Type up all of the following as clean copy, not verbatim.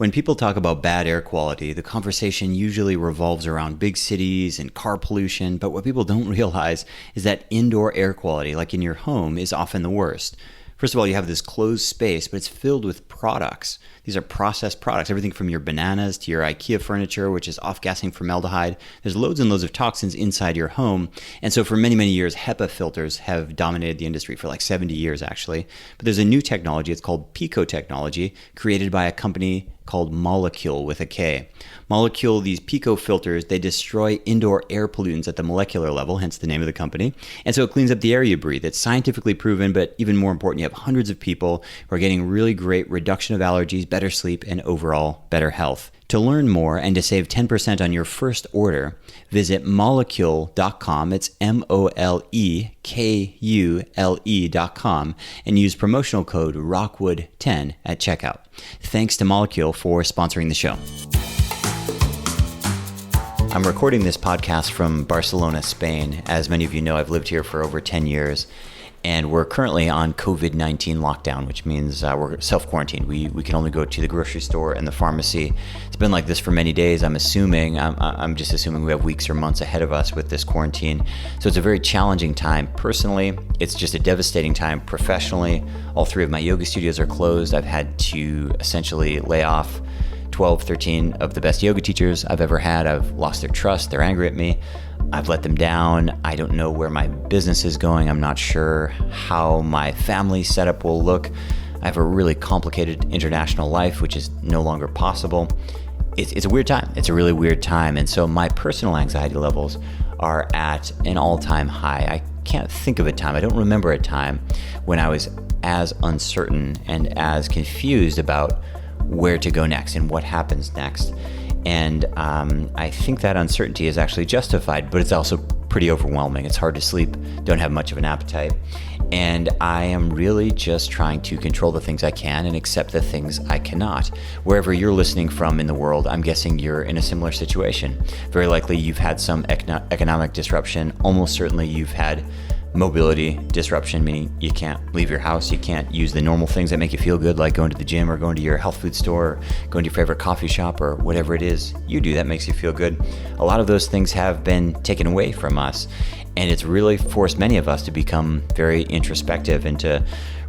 When people talk about bad air quality, the conversation usually revolves around big cities and car pollution, but what people don't realize is that indoor air quality, like in your home, is often the worst. First of all, you have this closed space, but it's filled with products. These are processed products, everything from your bananas to your IKEA furniture, which is off-gassing formaldehyde. There's loads and loads of toxins inside your home. And so for many, many years, HEPA filters have dominated the industry for like 70 years, actually. But there's a new technology. It's called PICO technology, created by a company called Molecule with a K. Molecule, these PICO filters, they destroy indoor air pollutants at the molecular level, hence the name of the company. And so it cleans up the air you breathe. It's scientifically proven, but even more important, you have hundreds of people who are getting really great reduction of allergies, better sleep, and overall better health. To learn more and to save 10% on your first order, visit molecule.com. It's MOLEKULE.com and use promotional code ROCKWOOD10 at checkout. Thanks to Molecule for sponsoring the show. I'm recording this podcast from Barcelona, Spain. As many of you know, I've lived here for over 10 years. And we're currently on COVID-19 lockdown, which means we're self-quarantined. We can only go to the grocery store and the pharmacy. It's been like this for many days. I'm just assuming we have weeks or months ahead of us with this quarantine. So it's a very challenging time. Personally, it's just a devastating time. Professionally, all 3 of my yoga studios are closed. I've had to essentially lay off 12, 13 of the best yoga teachers I've ever had. I've lost their trust. They're angry at me. I've let them down. I don't know where my business is going. I'm not sure how my family setup will look. I have a really complicated international life, which is no longer possible. It's a weird time. It's a really weird time. And so my personal anxiety levels are at an all-time high. I can't think of a time. I don't remember a time when I was as uncertain and as confused about where to go next and what happens next. And I think that uncertainty is actually justified, but it's also pretty overwhelming. It's hard to sleep, don't have much of an appetite. And I am really just trying to control the things I can and accept the things I cannot. Wherever you're listening from in the world, I'm guessing you're in a similar situation. Very likely you've had some economic disruption. Almost certainly you've had mobility disruption, meaning you can't leave your house, you can't use the normal things that make you feel good, like going to the gym or going to your health food store, or going to your favorite coffee shop, or whatever it is you do that makes you feel good. A lot of those things have been taken away from us, and it's really forced many of us to become very introspective and to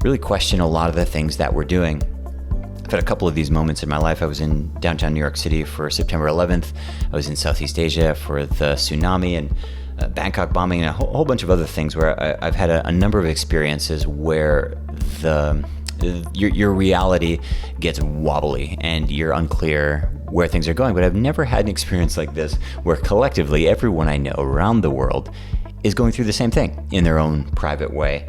really question a lot of the things that we're doing. I've had a couple of these moments in my life. I was in downtown New York City for September 11th. I was in Southeast Asia for the tsunami and Bangkok bombing and a whole bunch of other things where I've had a number of experiences where your reality gets wobbly and you're unclear where things are going. But I've never had an experience like this where collectively everyone I know around the world is going through the same thing in their own private way.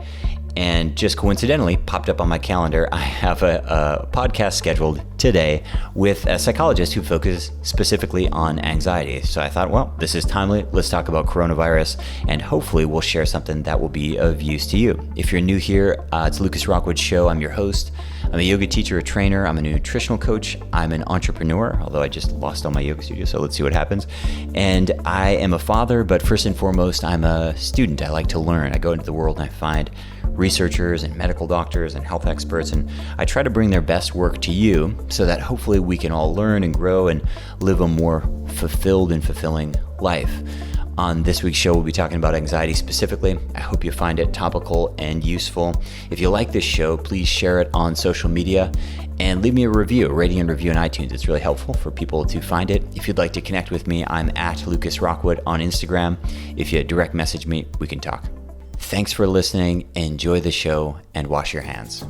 And just coincidentally popped up on my calendar, I have a podcast scheduled today with a psychologist who focuses specifically on anxiety. So I thought, well, this is timely. Let's talk about coronavirus, and hopefully we'll share something that will be of use to you. If you're new here, it's Lucas Rockwood Show. I'm your host. I'm a yoga teacher, a trainer. I'm a nutritional coach. I'm an entrepreneur, although I just lost all my yoga studios, so let's see what happens. And I am a father, but first and foremost, I'm a student. I like to learn. I go into the world and I find researchers and medical doctors and health experts, and I try to bring their best work to you so that hopefully we can all learn and grow and live a more fulfilled and fulfilling life. On this week's show, we'll be talking about anxiety specifically. I hope you find it topical and useful. If you like this show, please share it on social media and leave me a review, a rating and review on iTunes. It's really helpful for people to find it. If you'd like to connect with me, I'm at Lucas Rockwood on Instagram. If you direct message me, we can talk. Thanks for listening. Enjoy the show and wash your hands.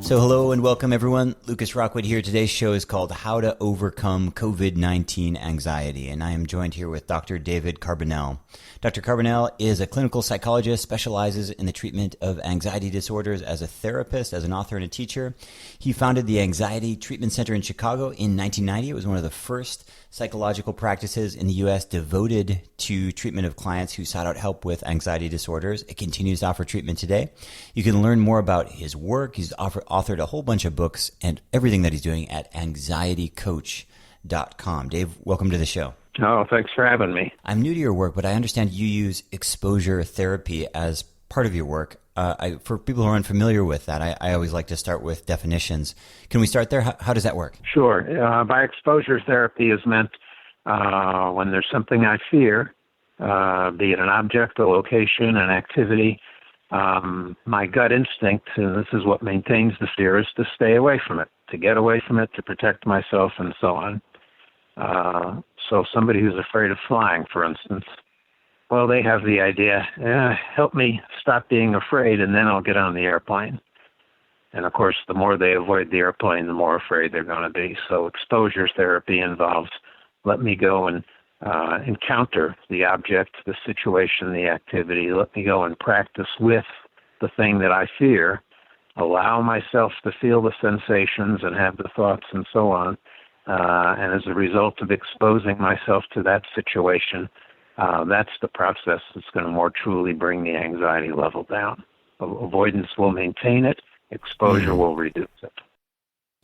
So hello and welcome everyone. Lucas Rockwood here. Today's show is called How to Overcome COVID-19 Anxiety, and I am joined here with Dr. David Carbonell. Dr. Carbonell is a clinical psychologist, specializes in the treatment of anxiety disorders as a therapist, as an author and a teacher. He founded the Anxiety Treatment Center in Chicago in 1990. It was one of the first psychological practices in the U.S. devoted to treatment of clients who sought out help with anxiety disorders. It continues to offer treatment today. You can learn more about his work. He's authored a whole bunch of books and everything that he's doing at anxietycoach.com. Dave, welcome to the show. Oh, thanks for having me. I'm new to your work, but I understand you use exposure therapy as part of your work. for people who are unfamiliar with that, I always like to start with definitions. Can we start there? How does that work? Sure. By exposure therapy is meant when there's something I fear, be it an object, a location, an activity, my gut instinct, and this is what maintains the fear, is to stay away from it, to get away from it, to protect myself, and so on. So somebody who's afraid of flying, for instance, well, they have the idea, help me stop being afraid, and then I'll get on the airplane. And, of course, the more they avoid the airplane, the more afraid they're going to be. So exposure therapy involves let me go and encounter the object, the situation, the activity. Let me go and practice with the thing that I fear, allow myself to feel the sensations and have the thoughts and so on. And as a result of exposing myself to that situation, that's the process that's going to more truly bring the anxiety level down. Avoidance will maintain it. Exposure will reduce it.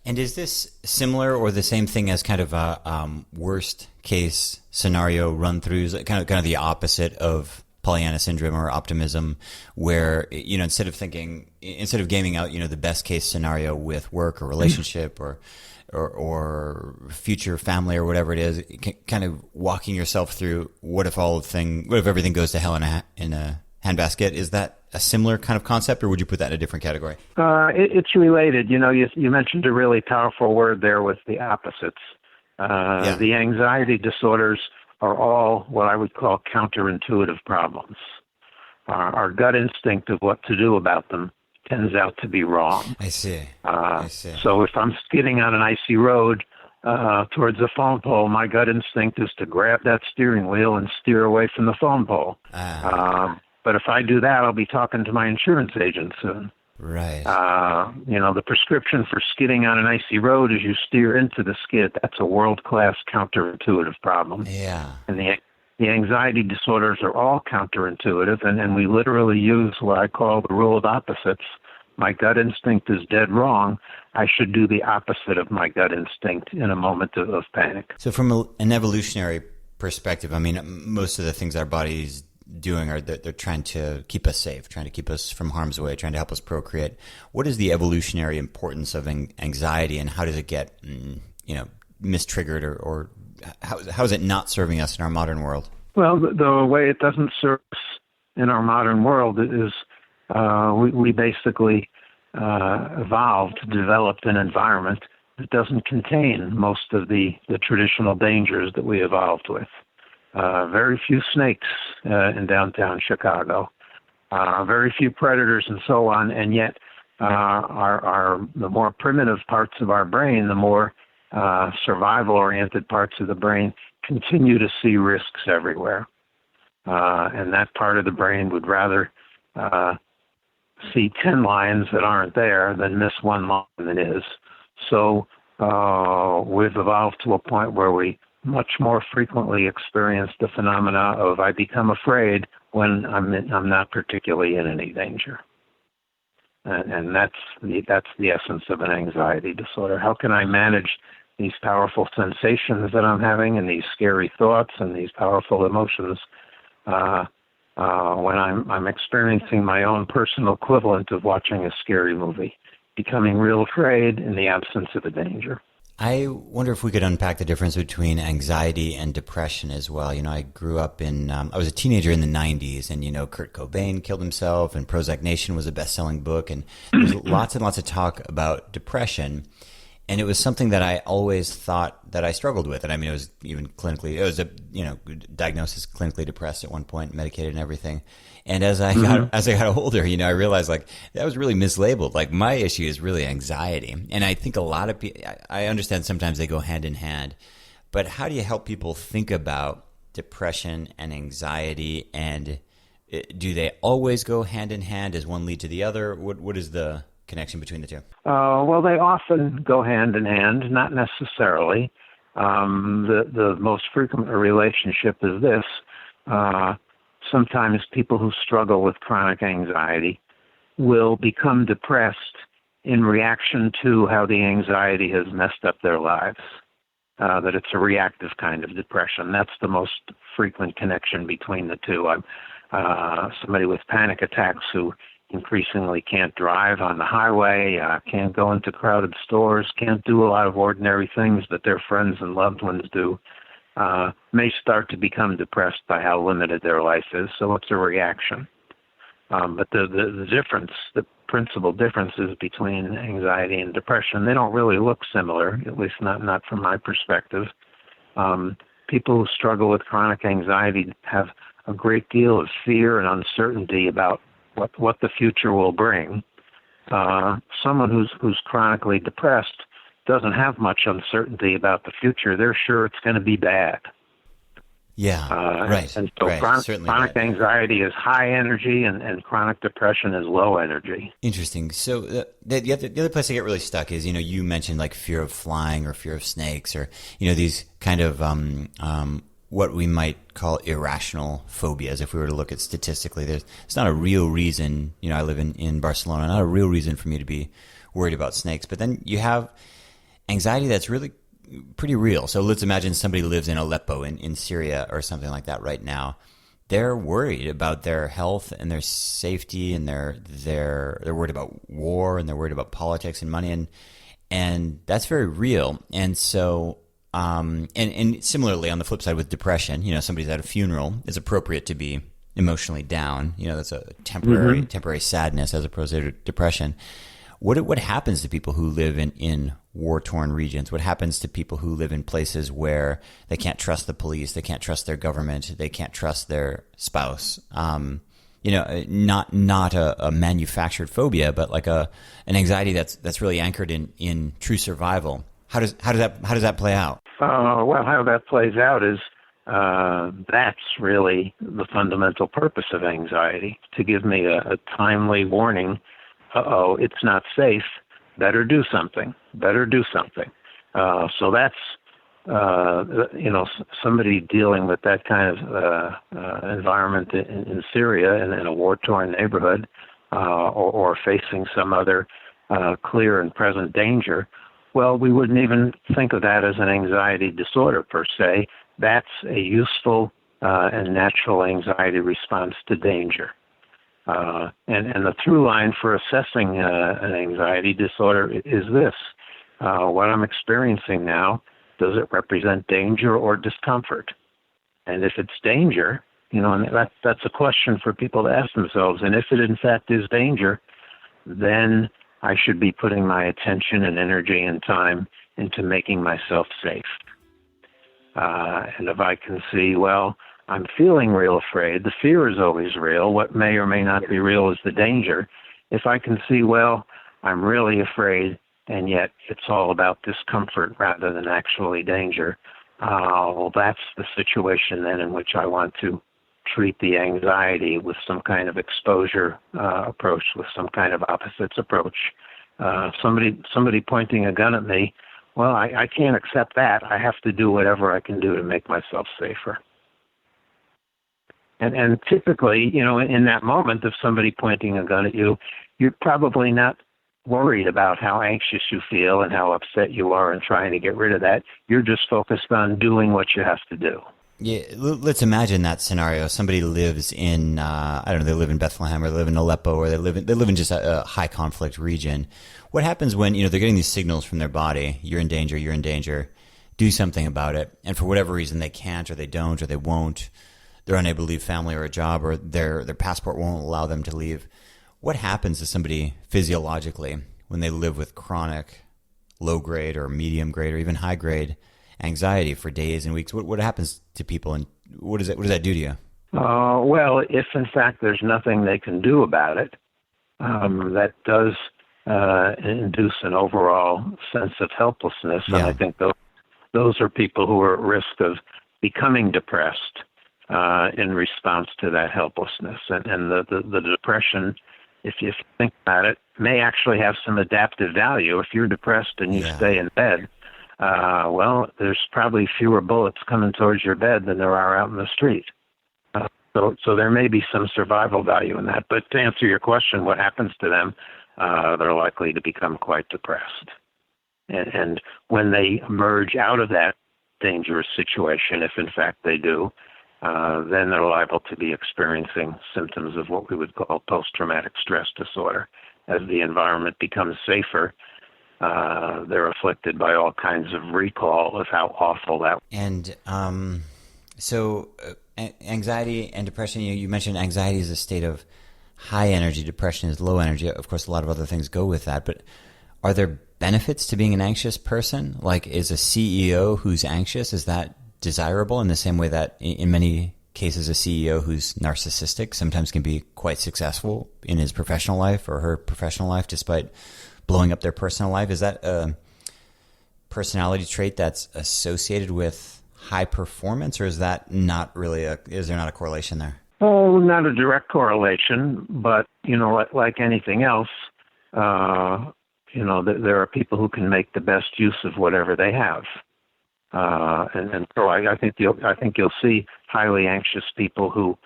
And is this similar or the same thing as kind of a worst case scenario run-throughs, kind of the opposite of Pollyanna syndrome or optimism, where, instead of gaming out, the best case scenario with work or relationship or future family or whatever it is, kind of walking yourself through what if everything goes to hell in a handbasket? Is that a similar kind of concept, or would you put that in a different category? It's related. You mentioned a really powerful word there with the opposites. The anxiety disorders are all what I would call counterintuitive problems. Our gut instinct of what to do about them turns out to be wrong. I see. So if I'm skidding on an icy road towards a phone pole, my gut instinct is to grab that steering wheel and steer away from the phone pole. But if I do that, I'll be talking to my insurance agent soon. Right. The prescription for skidding on an icy road is you steer into the skid. That's a world-class counterintuitive problem. Yeah. And the anxiety disorders are all counterintuitive, and we literally use what I call the rule of opposites. My gut instinct is dead wrong. I should do the opposite of my gut instinct in a moment of panic. So from an evolutionary perspective, most of the things our bodies doing are that they're trying to keep us safe, trying to keep us from harm's way, trying to help us procreate. What is the evolutionary importance of anxiety, and how does it get, mistriggered, or how is it not serving us in our modern world? Well, the way it doesn't serve us in our modern world is we basically evolved, developed an environment that doesn't contain most of the traditional dangers that we evolved with. Very few snakes in downtown Chicago, very few predators and so on, and yet the more primitive parts of our brain, the more survival-oriented parts of the brain continue to see risks everywhere. And that part of the brain would rather see 10 lions that aren't there than miss one lion that is. So we've evolved to a point where we much more frequently experience the phenomena of I become afraid when I'm not particularly in any danger. And that's the essence of an anxiety disorder. How can I manage these powerful sensations that I'm having and these scary thoughts and these powerful emotions when I'm experiencing my own personal equivalent of watching a scary movie, becoming real afraid in the absence of a danger? I wonder if we could unpack the difference between anxiety and depression as well. I grew up I was a teenager in the 90s, and, Kurt Cobain killed himself, and Prozac Nation was a best-selling book, and there's lots and lots of talk about depression. And it was something that I always thought that I struggled with. And it was even clinically, it was a, diagnosis clinically depressed at one point, medicated and everything. And as I got older, I realized that was really mislabeled. My issue is really anxiety. And I think a lot of people, I understand sometimes they go hand in hand, but how do you help people think about depression and anxiety, and do they always go hand in hand? Does one lead to the other? What is the connection between the two? Well, they often go hand in hand, not necessarily. The most frequent relationship is this. Sometimes people who struggle with chronic anxiety will become depressed in reaction to how the anxiety has messed up their lives, that it's a reactive kind of depression. That's the most frequent connection between the two. Somebody with panic attacks who increasingly can't drive on the highway, can't go into crowded stores, can't do a lot of ordinary things that their friends and loved ones do, may start to become depressed by how limited their life is. So it's a reaction. But the difference, the principal differences between anxiety and depression, they don't really look similar, at least not from my perspective. People who struggle with chronic anxiety have a great deal of fear and uncertainty about what the future will bring. Someone who's chronically depressed doesn't have much uncertainty about the future. They're sure it's going to be bad. Yeah, right. And so right. chronic anxiety is high energy, and chronic depression is low energy. Interesting. So the other place I get really stuck is, you mentioned like fear of flying or fear of snakes, or, these kind of what we might call irrational phobias. If we were to look at statistically, it's not a real reason, I live in Barcelona, not a real reason for me to be worried about snakes. But then you have anxiety that's really pretty real. So let's imagine somebody lives in Aleppo in Syria or something like that right now. They're worried about their health and their safety, and they're worried about war, and they're worried about politics and money, and that's very real. And so and similarly on the flip side with depression, somebody's at a funeral, it's appropriate to be emotionally down. That's a temporary sadness as opposed to depression. What happens to people who live in war-torn regions? What happens to people who live in places where they can't trust the police, they can't trust their government, they can't trust their spouse? Not a manufactured phobia, but like an anxiety that's really anchored in true survival. How does that play out? Well, how that plays out is that's really the fundamental purpose of anxiety, to give me a timely warning. It's not safe. Better do something. So that's, somebody dealing with that kind of environment in Syria and in a war-torn neighborhood, or facing some other clear and present danger. Well, we wouldn't even think of that as an anxiety disorder per se. That's a useful and natural anxiety response to danger. And the through line for assessing an anxiety disorder is this. What I'm experiencing now, does it represent danger or discomfort? And if it's danger, and that's a question for people to ask themselves. And if it in fact is danger, then I should be putting my attention and energy and time into making myself safe. And if I can see, well, I'm feeling real afraid. The fear is always real. What may or may not be real is the danger. If I can see, well, I'm really afraid, and yet it's all about discomfort rather than actually danger, well, that's the situation then in which I want to treat the anxiety with some kind of exposure approach, with some kind of opposites approach. Somebody pointing a gun at me, well, I can't accept that. I have to do whatever I can do to make myself safer. And typically, in that moment of somebody pointing a gun at you, you're probably not worried about how anxious you feel and how upset you are and trying to get rid of that. You're just focused on doing what you have to do. Yeah, let's imagine that scenario. Somebody lives in, they live in Bethlehem, or they live in Aleppo, or they live in just a high conflict region. What happens when, they're getting these signals from their body, you're in danger, do something about it. And for whatever reason, they can't, or they don't, or they won't. They're unable to leave family or a job, or their passport won't allow them to leave. What happens to somebody physiologically when they live with chronic low grade or medium grade or even high grade anxiety for days and weeks? What happens to people, and what does that do to you? Well, if in fact there's nothing they can do about it, that does induce an overall sense of helplessness. Yeah. And I think those are people who are at risk of becoming depressed in response to that helplessness. And the depression, if you think about it, may actually have some adaptive value. If you're depressed and you stay in bed, well, there's probably fewer bullets coming towards your bed than there are out in the street. So there may be some survival value in that. But to answer your question, what happens to them? They're likely to become quite depressed. And when they emerge out of that dangerous situation, if in fact they do, then they're liable to be experiencing symptoms of what we would call post-traumatic stress disorder. As the environment becomes safer, they're afflicted by all kinds of recall of how awful that was. And so anxiety and depression, you mentioned anxiety is a state of high energy, depression is low energy. Of course, a lot of other things go with that, but are there benefits to being an anxious person? Like, is a CEO who's anxious, is that desirable in the same way that in many cases a CEO who's narcissistic sometimes can be quite successful in his professional life or her professional life despite blowing up their personal life? Is that a personality trait that's associated with high performance, or is that not really is there not a correlation there? Oh, not a direct correlation, but, like anything else, there are people who can make the best use of whatever they have. And so I think you'll see highly anxious people who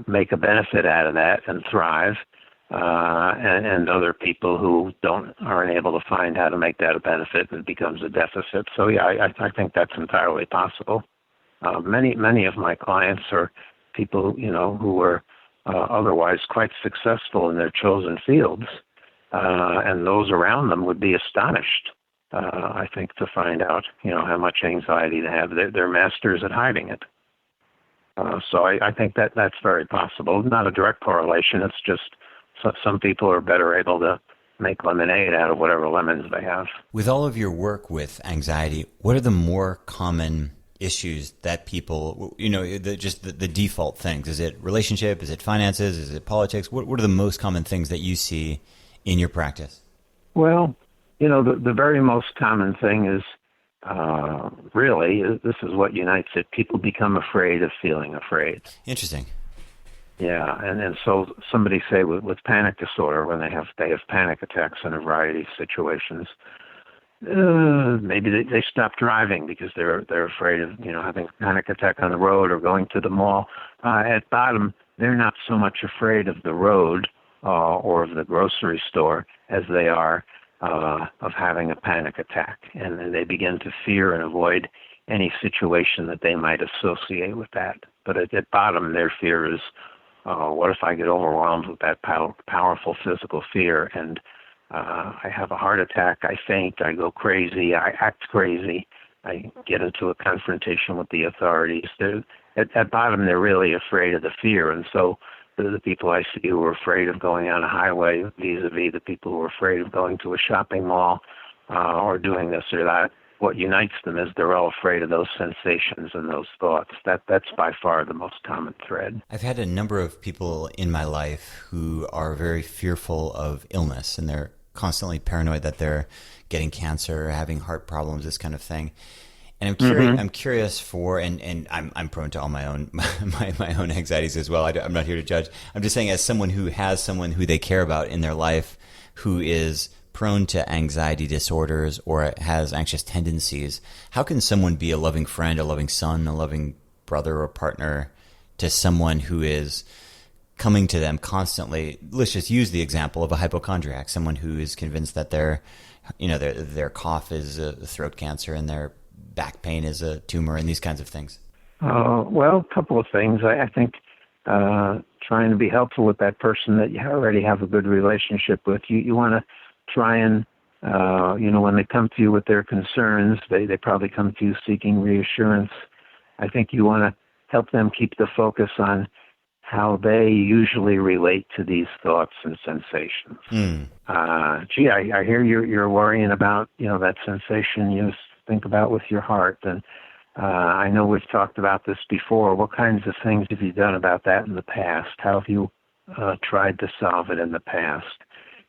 make a benefit out of that and thrive, and other people who aren't able to find how to make that a benefit and it becomes a deficit. So yeah, I think that's entirely possible. Many of my clients are people who were otherwise quite successful in their chosen fields, and those around them would be astonished. I think, to find out, how much anxiety they have. They're masters at hiding it. So I think that's very possible. Not a direct correlation. It's just some people are better able to make lemonade out of whatever lemons they have. With all of your work with anxiety, what are the more common issues that people, the default things? Is it relationship? Is it finances? Is it politics? What are the most common things that you see in your practice? Well, the very most common thing is this is what unites it. People become afraid of feeling afraid. Interesting. Yeah, and so somebody say with panic disorder, when they have panic attacks in a variety of situations, maybe they stop driving because they're afraid of having a panic attack on the road or going to the mall. At bottom, they're not so much afraid of the road or of the grocery store as they are of having a panic attack, and then they begin to fear and avoid any situation that they might associate with that. But at bottom, their fear is, what if I get overwhelmed with that powerful physical fear and I have a heart attack, I faint, I go crazy, I act crazy, I get into a confrontation with the authorities. At bottom, they're really afraid of the fear, and so the people I see who are afraid of going on a highway vis-a-vis the people who are afraid of going to a shopping mall or doing this or that, what unites them is they're all afraid of those sensations and those thoughts. That's by far the most common thread. I've had a number of people in my life who are very fearful of illness, and they're constantly paranoid that they're getting cancer or having heart problems, this kind of thing. And I'm curious. Mm-hmm. I'm curious for, and I'm prone to all my own my own anxieties as well. I'm not here to judge. I'm just saying, as someone who has someone who they care about in their life who is prone to anxiety disorders or has anxious tendencies, how can someone be a loving friend, a loving son, a loving brother or partner to someone who is coming to them constantly? Let's just use the example of a hypochondriac, someone who is convinced that their cough is a throat cancer and their back pain is a tumor and these kinds of things. Well, a couple of things. I think trying to be helpful with that person that you already have a good relationship with, you want to try and, when they come to you with their concerns, they probably come to you seeking reassurance. I think you want to help them keep the focus on how they usually relate to these thoughts and sensations. I hear you're worrying about, that sensation you think about with your heart. And I know we've talked about this before. What kinds of things have you done about that in the past? How have you tried to solve it in the past?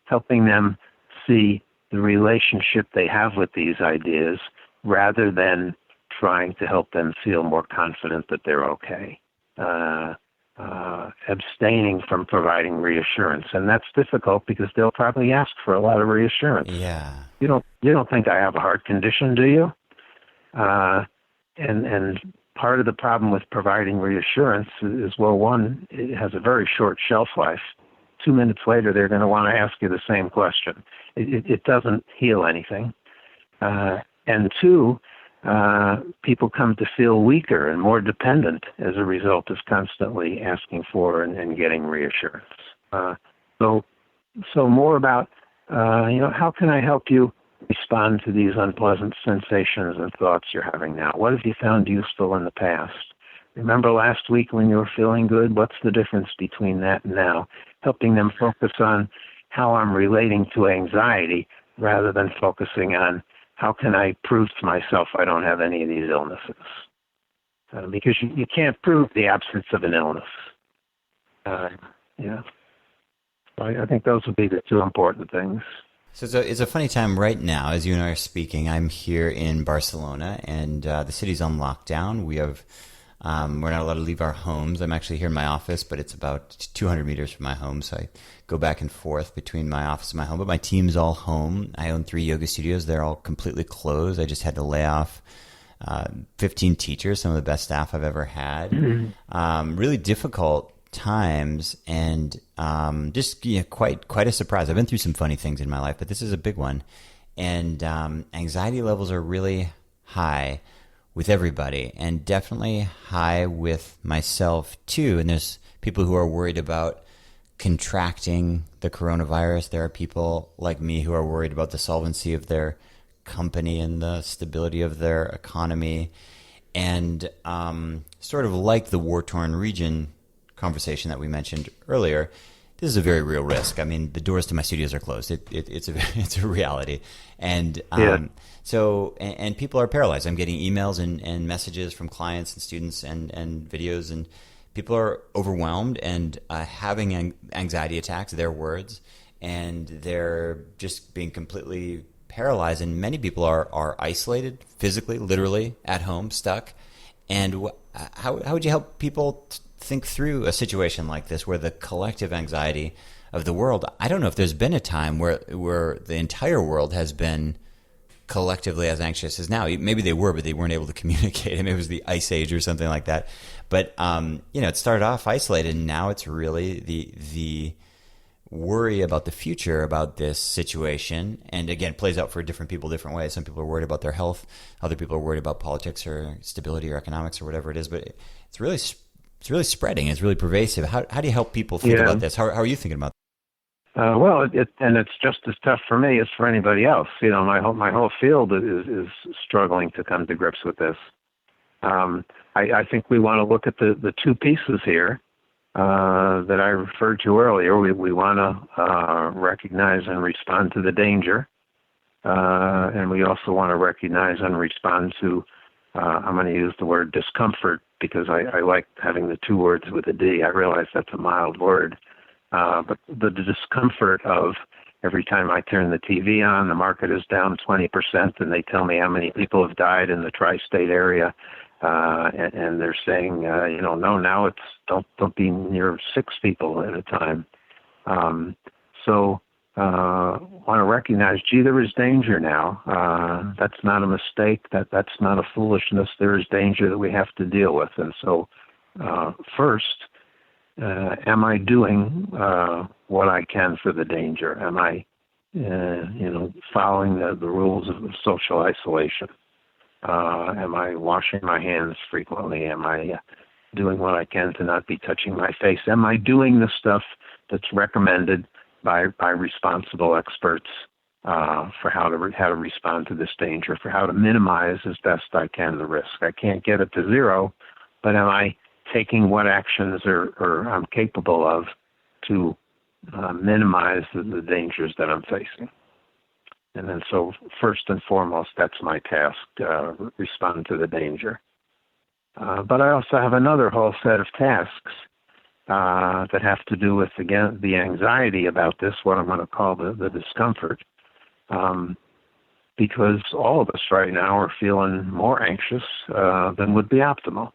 Helping them see the relationship they have with these ideas rather than trying to help them feel more confident that they're okay. Abstaining from providing reassurance. And that's difficult because they'll probably ask for a lot of reassurance. Yeah. You don't think I have a heart condition, do you? And part of the problem with providing reassurance is, well, one, it has a very short shelf life. 2 minutes later, they're going to want to ask you the same question. It doesn't heal anything. And two, people come to feel weaker and more dependent as a result of constantly asking for and getting reassurance. So more about, how can I help you respond to these unpleasant sensations and thoughts you're having now? What have you found useful in the past? Remember last week when you were feeling good? What's the difference between that and now? Helping them focus on how I'm relating to anxiety rather than focusing on how can I prove to myself I don't have any of these illnesses. Because you can't prove the absence of an illness. I think those would be the two important things. So it's a funny time right now, as you and I are speaking. I'm here in Barcelona, and the city's on lockdown. We're not allowed to leave our homes. I'm actually here in my office, but it's about 200 meters from my home, so I go back and forth between my office and my home. But my team's all home. I own 3 yoga studios. They're all completely closed. I just had to lay off 15 teachers, some of the best staff I've ever had. Really difficult times, and quite a surprise. I've been through some funny things in my life, but this is a big one. And anxiety levels are really high with everybody, and definitely high with myself too. And there's people who are worried about contracting the coronavirus. There are people like me who are worried about the solvency of their company and the stability of their economy. And sort of like the war-torn region conversation that we mentioned earlier, this is a very real risk. I mean, the doors to my studios are closed. It's a reality. And and people are paralyzed. I'm getting emails and messages from clients and students and videos, and people are overwhelmed and having anxiety attacks, their words, and they're just being completely paralyzed. And many people are isolated physically, literally, at home, stuck. And how would you help people think through a situation like this, where the collective anxiety of the world, I don't know if there's been a time where the entire world has been collectively as anxious as now. Maybe they were, but they weren't able to communicate. Maybe it was the Ice Age or something like that. But it started off isolated, and now it's really the worry about the future, about this situation. And again, it plays out for different people different ways. Some people are worried about their health. Other people are worried about politics or stability or economics or whatever it is. But it's really spreading. It's really pervasive. How do you help people think about this? How are you thinking about this? It's just as tough for me as for anybody else. My whole field is struggling to come to grips with this. I think we want to look at the two pieces here that I referred to earlier. We want to recognize and respond to the danger, and we also want to recognize and respond to, I'm going to use the word discomfort, because I like having the two words with a D. I realize that's a mild word. But the discomfort of every time I turn the TV on, the market is down 20%, and they tell me how many people have died in the tri-state area. And they're saying, no, now it's don't be near 6 people at a time. Want to recognize, there is danger now. That's not a mistake. That's not a foolishness. There is danger that we have to deal with. And so, first, am I doing what I can for the danger? Am I, following the rules of social isolation? Am I washing my hands frequently? Am I doing what I can to not be touching my face? Am I doing the stuff that's recommended by responsible experts for how to respond to this danger, for how to minimize as best I can the risk? I can't get it to zero, but am I taking what actions or I'm capable of to minimize the dangers that I'm facing? And then so first and foremost, that's my task, respond to the danger. But I also have another whole set of tasks that have to do with, again, the anxiety about this, what I'm going to call the discomfort, because all of us right now are feeling more anxious than would be optimal.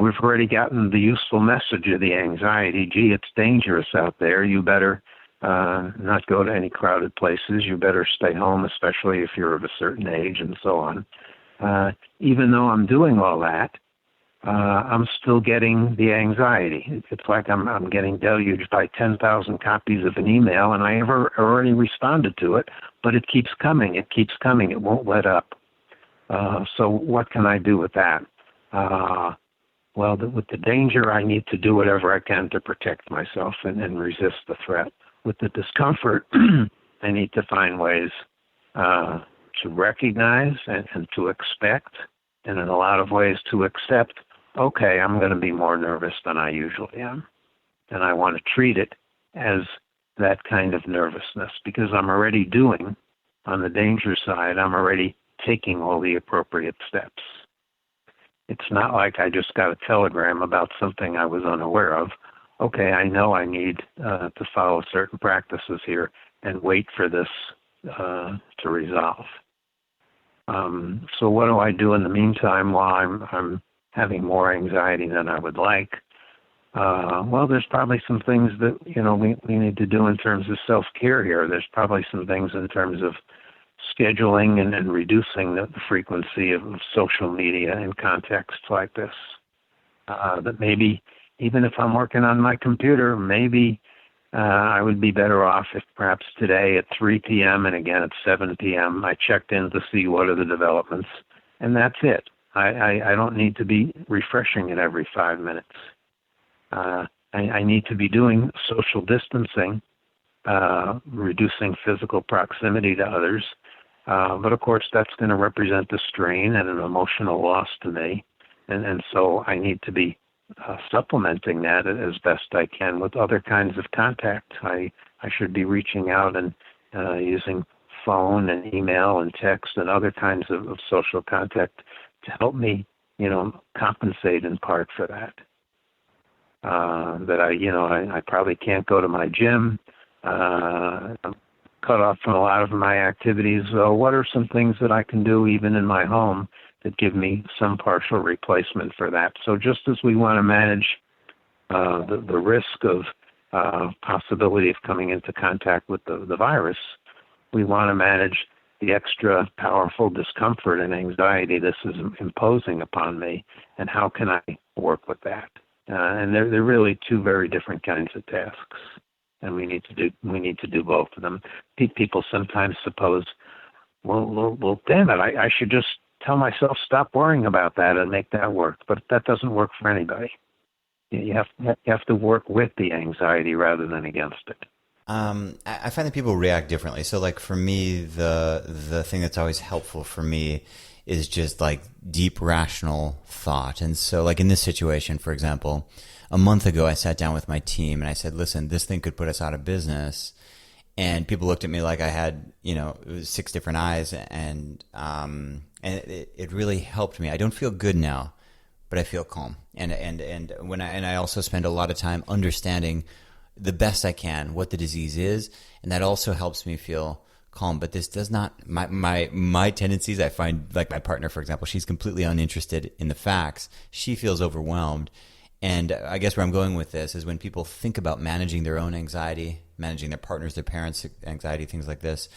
We've already gotten the useful message of the anxiety. Gee, it's dangerous out there. You better not go to any crowded places. You better stay home, especially if you're of a certain age, and so on. Even though I'm doing all that, I'm still getting the anxiety. It's like I'm getting deluged by 10,000 copies of an email, and I already responded to it, but it keeps coming. It keeps coming. It won't let up. So what can I do with that? Well, with the danger, I need to do whatever I can to protect myself and resist the threat. With the discomfort, I need to find ways to recognize and to expect, and in a lot of ways to accept, okay, I'm going to be more nervous than I usually am. And I want to treat it as that kind of nervousness, because I'm already doing, on the danger side, I'm already taking all the appropriate steps. It's not like I just got a telegram about something I was unaware of. Okay, I know I need to follow certain practices here and wait for this to resolve. So what do I do in the meantime while I'm having more anxiety than I would like? Well, there's probably some things that, we need to do in terms of self-care here. There's probably some things in terms of scheduling and reducing the frequency of social media in contexts like this. That maybe, even if I'm working on my computer, maybe I would be better off if perhaps today at 3 p.m. and again at 7 p.m. I checked in to see what are the developments, and that's it. I don't need to be refreshing it every 5 minutes. I need to be doing social distancing, reducing physical proximity to others. But of course, that's going to represent a strain and an emotional loss to me. And so I need to be supplementing that as best I can with other kinds of contact. I should be reaching out and using phone and email and text and other kinds of social contact to help me, compensate in part for that. That I probably can't go to my gym. I'm cut off from a lot of my activities. So what are some things that I can do even in my home that give me some partial replacement for that? So just as we want to manage the risk of possibility of coming into contact with the virus, we want to manage the extra powerful discomfort and anxiety this is imposing upon me, and how can I work with that? And they're really two very different kinds of tasks, and we need to do both of them. People sometimes suppose, well, damn it, I should just tell myself stop worrying about that and make that work. But that doesn't work for anybody. You have to work with the anxiety rather than against it. I find that people react differently. So, like for me, the thing that's always helpful for me is just like deep rational thought. And so, like in this situation, for example, a month ago, I sat down with my team and I said, listen, this thing could put us out of business. And people looked at me like I had, it was 6 different eyes, and it really helped me. I don't feel good now, but I feel calm. And I also spend a lot of time understanding the best I can what the disease is, and that also helps me feel calm. But this does not, my tendencies, I find, like my partner, for example, she's completely uninterested in the facts. She feels overwhelmed. And I guess where I'm going with this is when people think about managing their own anxiety, managing their partners, their parents' anxiety, things like this,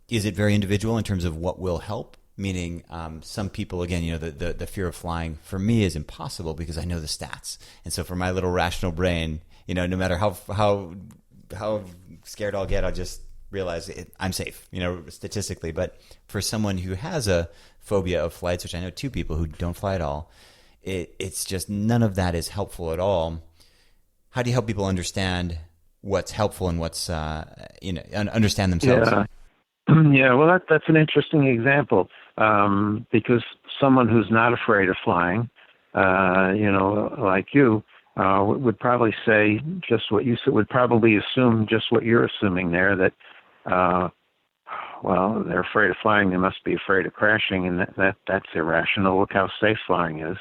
is it very individual in terms of what will help? Meaning some people, again, the fear of flying for me is impossible because I know the stats. And so for my little rational brain, no matter how scared I'll get, I'll just realize I'm safe, statistically. But for someone who has a phobia of flights, which I know 2 people who don't fly at all, it's just none of that is helpful at all. How do you help people understand what's helpful and what's, understand themselves? Yeah, well, that's an interesting example because someone who's not afraid of flying, like you, would probably say just what you said, would probably assume just what you're assuming there, that, they're afraid of flying, they must be afraid of crashing, and that's irrational. Look how safe flying is.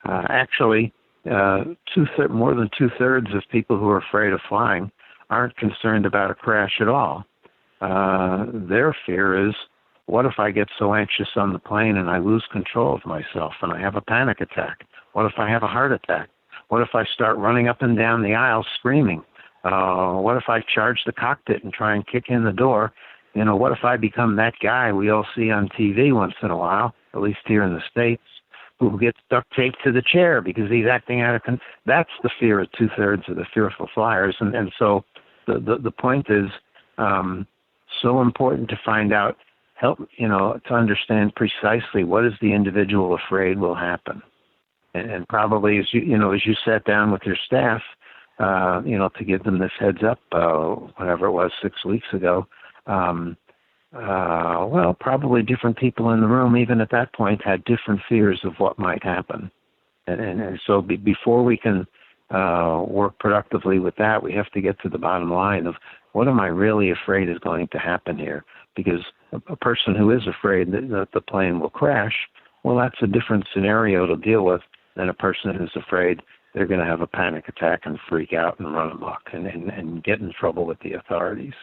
Actually, more than 2/3 of people who are afraid of flying aren't concerned about a crash at all. Their fear is, what if I get so anxious on the plane and I lose control of myself and I have a panic attack? What if I have a heart attack? What if I start running up and down the aisle screaming? What if I charge the cockpit and try and kick in the door? What if I become that guy we all see on TV once in a while, at least here in the States, who gets duct taped to the chair because he's acting out of control? That's the fear of 2/3 of the fearful flyers. And so the point is so important to find out, help, to understand precisely what is the individual afraid will happen. And probably as you sat down with your staff, to give them this heads up, whatever it was, 6 weeks ago, probably different people in the room, even at that point, had different fears of what might happen. And so before we can work productively with that, we have to get to the bottom line of what am I really afraid is going to happen here? Because a person who is afraid that the plane will crash, well, that's a different scenario to deal with than a person who's afraid they're going to have a panic attack and freak out and run amok and get in trouble with the authorities.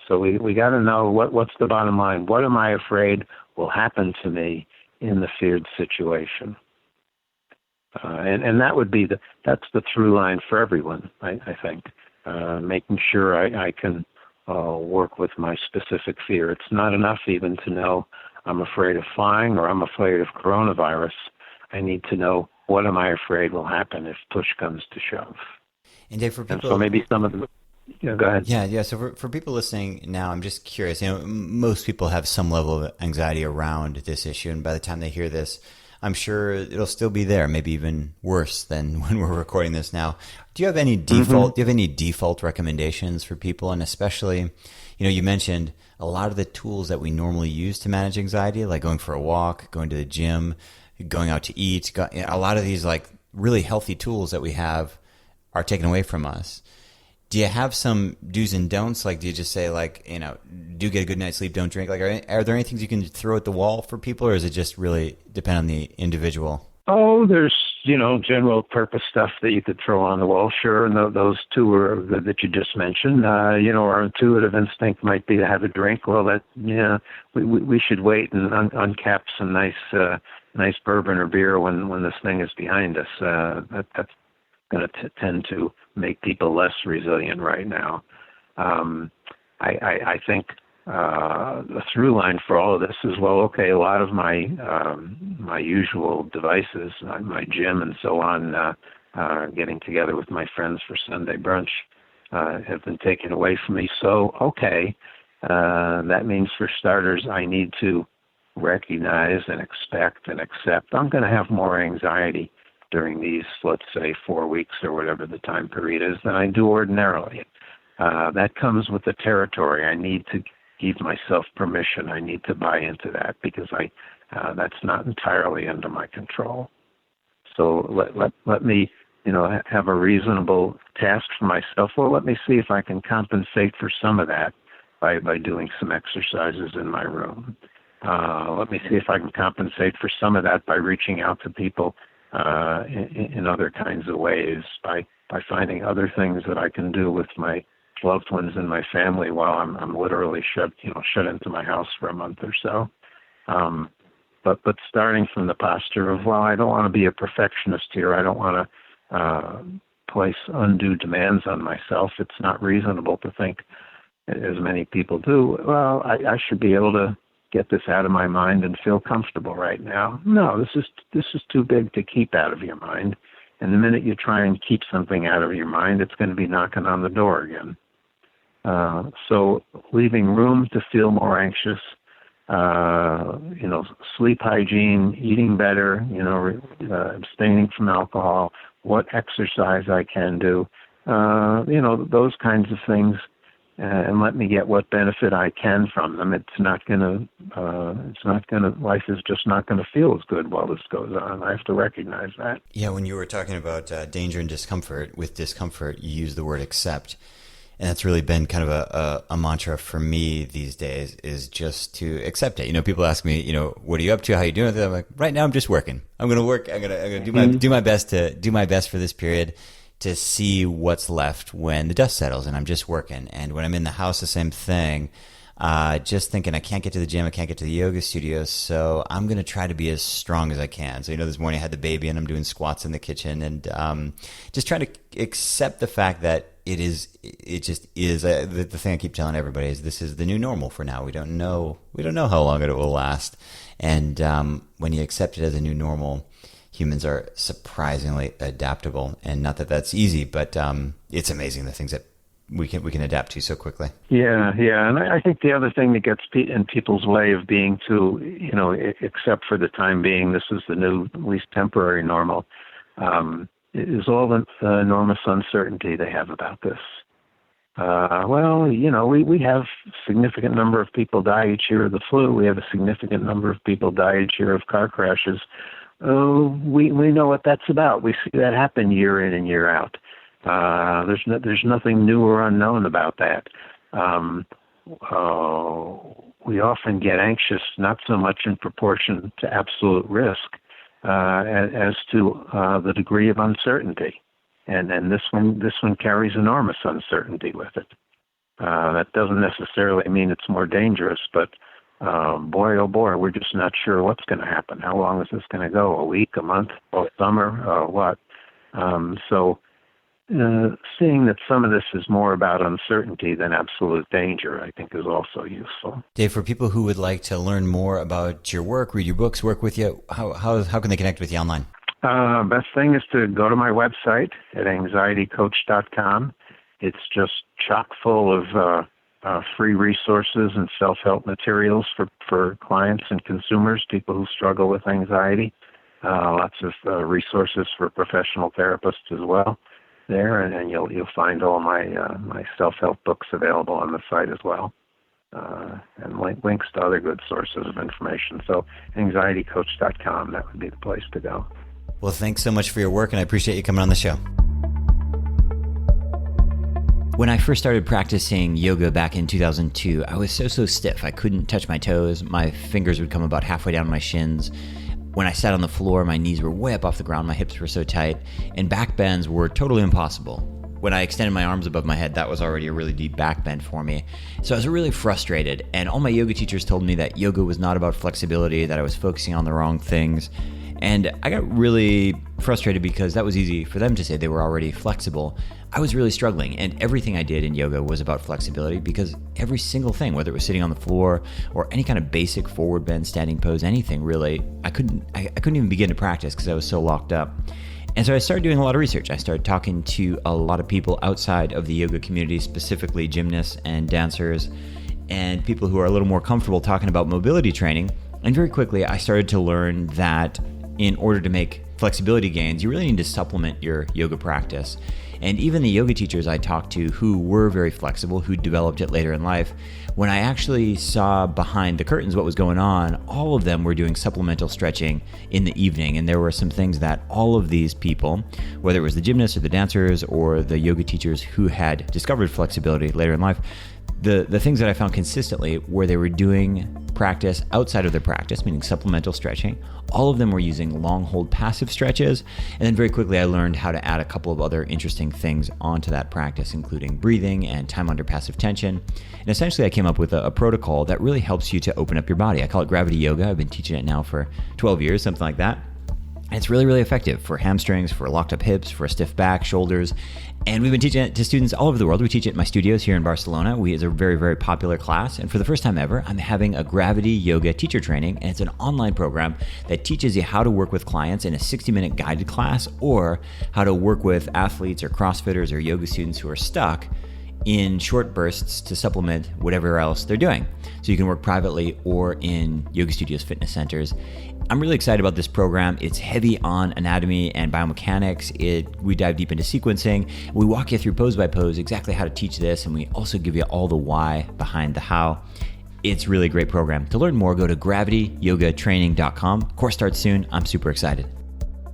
So we got to know what's the bottom line. What am I afraid will happen to me in the feared situation? And that would be that's the through line for everyone, I think. Making sure I can work with my specific fear. It's not enough even to know I'm afraid of flying or I'm afraid of coronavirus. I need to know what am I afraid will happen if push comes to shove. And Dave, for people, and so maybe some of the, go ahead. Yeah. So for people listening now, I'm just curious. Most people have some level of anxiety around this issue, and by the time they hear this, I'm sure it'll still be there, maybe even worse than when we're recording this now. Do you have any default? Do you have any default recommendations for people? And especially, you mentioned a lot of the tools that we normally use to manage anxiety, like going for a walk, going to the gym, going out to eat. A lot of these like really healthy tools that we have are taken away from us. Do you have some do's and don'ts? Like, do you just say do get a good night's sleep, don't drink? Like, are there any things you can throw at the wall for people, or is it just really depend on the individual? Oh, there's, general purpose stuff that you could throw on the wall, sure. And those two that you just mentioned, our intuitive instinct might be to have a drink. Well, we should wait and uncap some nice bourbon or beer when this thing is behind us. That's going to tend to make people less resilient right now. I think the through line for all of this is, well, okay, a lot of my usual devices, my gym and so on, getting together with my friends for Sunday brunch, have been taken away from me. So, okay, that means for starters, I need to recognize and expect and accept I'm going to have more anxiety during these, let's say, 4 weeks or whatever the time period is than I do ordinarily. That comes with the territory. I need to give myself permission. I need to buy into that because that's not entirely under my control. So let me, have a reasonable task for myself. Well, let me see if I can compensate for some of that by doing some exercises in my room. Let me see if I can compensate for some of that by reaching out to people in other kinds of ways, by finding other things that I can do with my loved ones and my family while I'm literally shut into my house for a month or so. But starting from the posture of, well, I don't want to be a perfectionist here. I don't want to place undue demands on myself. It's not reasonable to think, as many people do, well, I should be able to get this out of my mind and feel comfortable right now. No, this is too big to keep out of your mind. And the minute you try and keep something out of your mind, it's going to be knocking on the door again. So leaving room to feel more anxious, sleep hygiene, eating better, abstaining from alcohol, what exercise I can do, those kinds of things. And let me get what benefit I can from them. Life is just not going to feel as good while this goes on. I have to recognize that. Yeah, when you were talking about danger and discomfort, with discomfort, you use the word accept. And that's really been kind of a mantra for me these days, is just to accept it. People ask me, what are you up to? How are you doing? I'm like, right now I'm just working. I'm going to work. I'm going to do my best for this period, to see what's left when the dust settles, and I'm just working. And when I'm in the house, the same thing. Just thinking I can't get to the gym, I can't get to the yoga studio, so I'm going to try to be as strong as I can. So, this morning I had the baby and I'm doing squats in the kitchen, and just trying to accept the fact that it just is. The thing I keep telling everybody is this is the new normal for now. We don't know how long it will last. And when you accept it as a new normal, humans are surprisingly adaptable. And not that that's easy, but it's amazing the things that we can adapt to so quickly. Yeah, and I think the other thing that gets in people's way of being too, except for the time being, this is the new, at least temporary normal, is all the enormous uncertainty they have about this. We have a significant number of people die each year of the flu. We have a significant number of people die each year of car crashes. We know what that's about. We see that happen year in and year out. There's nothing new or unknown about that. We often get anxious, not so much in proportion to absolute risk, as to the degree of uncertainty. And this one carries enormous uncertainty with it. That doesn't necessarily mean it's more dangerous, but boy, oh boy, we're just not sure what's going to happen. How long is this going to go? A week, a month, a summer, what? Seeing that some of this is more about uncertainty than absolute danger, I think is also useful. Dave, for people who would like to learn more about your work, read your books, work with you, how can they connect with you online? Best thing is to go to my website at anxietycoach.com. It's just chock full of free resources and self-help materials for clients and consumers, people who struggle with anxiety. Lots of resources for professional therapists as well there, and you'll find all my self-help books available on the site as well, and links to other good sources of information. So anxietycoach.com, that would be the place to go. Well, thanks so much for your work, and I appreciate you coming on the show. When I first started practicing yoga back in 2002, I was so stiff. I couldn't touch my toes. My fingers would come about halfway down my shins. When I sat on the floor, my knees were way up off the ground, my hips were so tight, and back bends were totally impossible. When I extended my arms above my head, that was already a really deep back bend for me. So I was really frustrated, and all my yoga teachers told me that yoga was not about flexibility, that I was focusing on the wrong things. And I got really frustrated because that was easy for them to say. They were already flexible. I was really struggling, and everything I did in yoga was about flexibility because every single thing, whether it was sitting on the floor or any kind of basic forward bend, standing pose, anything really, I couldn't even begin to practice because I was so locked up. And so I started doing a lot of research. I started talking to a lot of people outside of the yoga community, specifically gymnasts and dancers, and people who are a little more comfortable talking about mobility training. And very quickly, I started to learn that in order to make flexibility gains, you really need to supplement your yoga practice. And even the yoga teachers I talked to who were very flexible, who developed it later in life, when I actually saw behind the curtains what was going on, all of them were doing supplemental stretching in the evening. And there were some things that all of these people, whether it was the gymnasts or the dancers or the yoga teachers who had discovered flexibility later in life, the things that I found consistently were they were doing practice outside of their practice, meaning supplemental stretching. All of them were using long hold passive stretches. And then very quickly, I learned how to add a couple of other interesting things onto that practice, including breathing and time under passive tension. And essentially, I came up with a protocol that really helps you to open up your body. I call it gravity yoga. I've been teaching it now for 12 years, something like that. And it's really, really effective for hamstrings, for locked up hips, for a stiff back, shoulders. And we've been teaching it to students all over the world. We teach it in my studios here in Barcelona. It's a very, very popular class. And for the first time ever, I'm having a gravity yoga teacher training. And it's an online program that teaches you how to work with clients in a 60-minute guided class, or how to work with athletes or CrossFitters or yoga students who are stuck in short bursts to supplement whatever else they're doing. So you can work privately or in yoga studios, fitness centers. I'm really excited about this program. It's heavy on anatomy and biomechanics. We dive deep into sequencing. We walk you through pose by pose exactly how to teach this, and we also give you all the why behind the how. It's really a great program. To learn more, go to gravityyogatraining.com. Course starts soon. I'm super excited.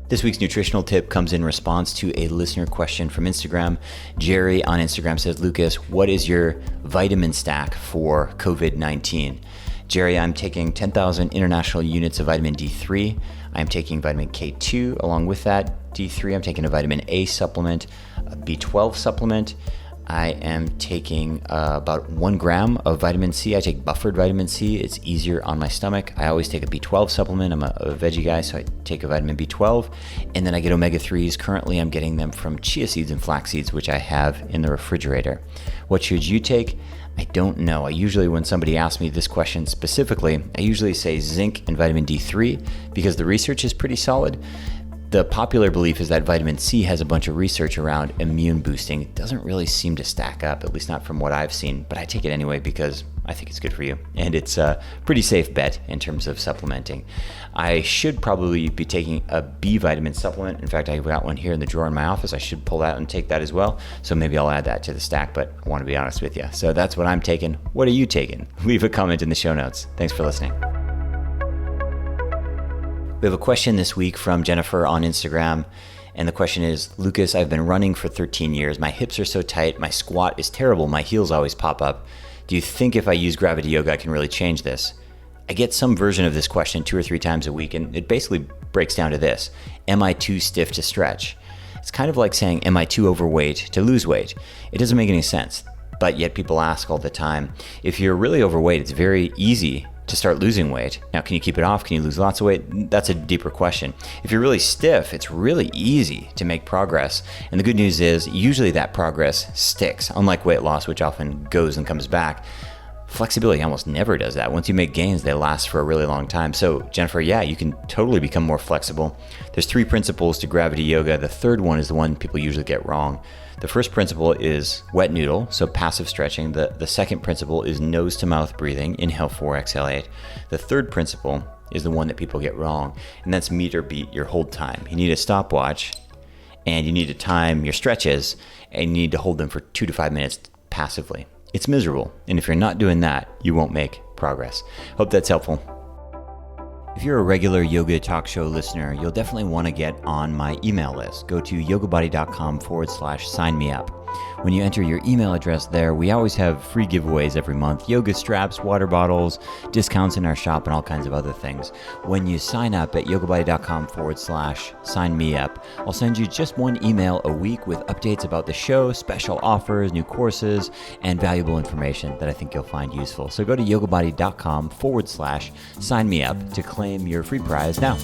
This week's nutritional tip comes in response to a listener question from Instagram. Jerry on Instagram says, Lucas, what is your vitamin stack for COVID-19? Jerry, I'm taking 10,000 international units of vitamin D3. I'm taking vitamin K2 along with that D3. I'm taking a vitamin A supplement, a B12 supplement. I am taking about 1 gram of vitamin C. I take buffered vitamin C. It's easier on my stomach. I always take a B12 supplement. I'm a veggie guy, so I take a vitamin B12. And then I get omega-3s. Currently, I'm getting them from chia seeds and flax seeds, which I have in the refrigerator. What should you take? I don't know. I usually, when somebody asks me this question specifically, I usually say zinc and vitamin D3 because the research is pretty solid. The popular belief is that vitamin C has a bunch of research around immune boosting. It doesn't really seem to stack up, at least not from what I've seen, but I take it anyway because I think it's good for you. And it's a pretty safe bet in terms of supplementing. I should probably be taking a B vitamin supplement. In fact, I've got one here in the drawer in my office. I should pull that and take that as well. So maybe I'll add that to the stack, but I want to be honest with you. So that's what I'm taking. What are you taking? Leave a comment in the show notes. Thanks for listening. We have a question this week from Jennifer on Instagram, and the question is, Lucas, I've been running for 13 years. My hips are so tight, my squat is terrible, my heels always pop up. Do you think if I use gravity yoga, I can really change this? I get some version of this question 2 or 3 times a week, and it basically breaks down to this. Am I too stiff to stretch? It's kind of like saying, am I too overweight to lose weight? It doesn't make any sense, but yet people ask all the time. If you're really overweight, it's very easy to start losing weight. Now, can you keep it off? Can you lose lots of weight? That's a deeper question. If you're really stiff, it's really easy to make progress. And the good news is usually that progress sticks. Unlike weight loss, which often goes and comes back, flexibility almost never does that. Once you make gains, they last for a really long time. So Jennifer, yeah, you can totally become more flexible. There's 3 principles to gravity yoga. The third one is the one people usually get wrong. The first principle is wet noodle, so passive stretching. The second principle is nose to mouth breathing, inhale 4, exhale 8. The third principle is the one that people get wrong, and that's meet or beat your hold time. You need a stopwatch, and you need to time your stretches, and you need to hold them for 2 to 5 minutes passively. It's miserable, and if you're not doing that, you won't make progress. Hope that's helpful. If you're a regular Yoga Talk Show listener, you'll definitely want to get on my email list. Go to yogabuddy.com/sign me up. When you enter your email address there, we always have free giveaways every month. Yoga straps, water bottles, discounts in our shop, and all kinds of other things. When you sign up at yogabuddy.com/sign me up, I'll send you just 1 email a week with updates about the show, special offers, new courses, and valuable information that I think you'll find useful. So go to yogabuddy.com/sign me up to claim your free prize now.